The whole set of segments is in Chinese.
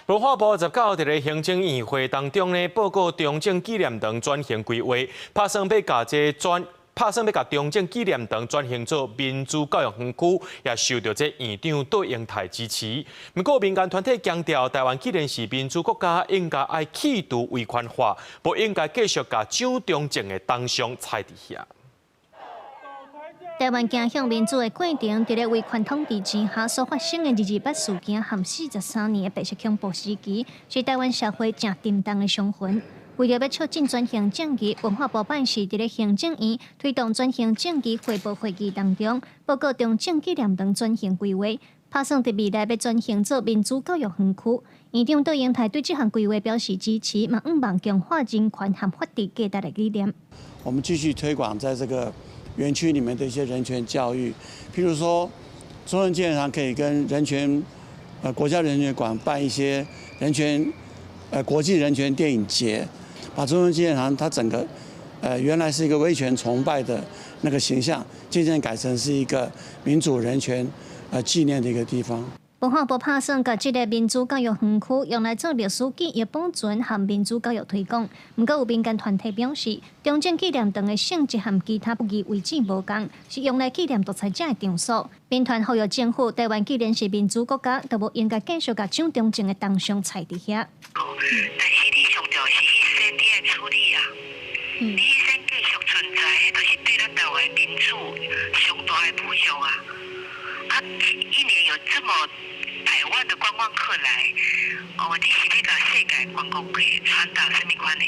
文化部19号伫个行政院会当中呢，报告中正纪念堂转型规划，打算要甲中正纪念堂转型做民主教育园区，也受到这院长杜英泰支持。不过民间团体强调，台湾既然是民主国家，应该爱企图维权化，不应该继续甲蒋中正的铜像踩伫遐。 台湾走向民主的过程，伫咧威权统治之下所发生的228事件和43年的白色恐怖时期，是台湾社会正沉重的伤痕。为了要促进转型正义，文化部办事伫咧行政院推动转型正义汇报会议当中，报告中正纪念堂转型规划，打算伫未来要转型做民主教育园区。院长杜英泰对这项规划表示支持，嘛毋忘强化人权和法治价值的理念。我们继续推广在这个 园区里面的一些人权教育，譬如说，中正纪念堂可以跟国家人权馆办一些国际人权电影节，把中正纪念堂它整个原来是一个威权崇拜的那个形象，渐渐改成是一个民主人权纪念的一个地方。 文化部打算把这个民主教育园区用来做历史记忆保存和民主教育推广。不过有民间团体表示，中正纪念堂的性质和其他不义位置无同，是用来纪念独裁者的场所。民团呼吁政府，台湾既然是民主国家，就无应该继续把蒋中正的铜像踩伫遐。但是你上重要是迄些你的处理啊，你先继续存在，迄就是对咱台湾民主上大的保障啊！一年有这么 100万的观光客来，你是要甲世界观光客传达什么款的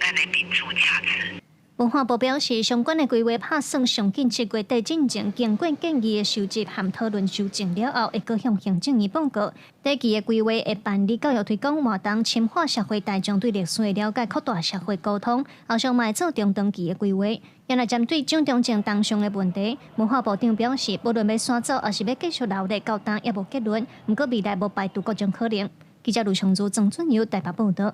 咱的民主价值？文化部表示，相关的规划打算上近7月底进行，经过建议的收集和讨论修正了后，会各向行政院报告。第期的规划会办理教育推广活动，深化社会大众对历史的了解，扩大社会沟通。后续嘛会做中长期的规划。原来针对蒋中正铜像的问题，文化部长表示，无论要赶走，还是要继续留咧，到今也无结论。不过未来无排除各种可能。记者卢昌珠、郑春友台北报道。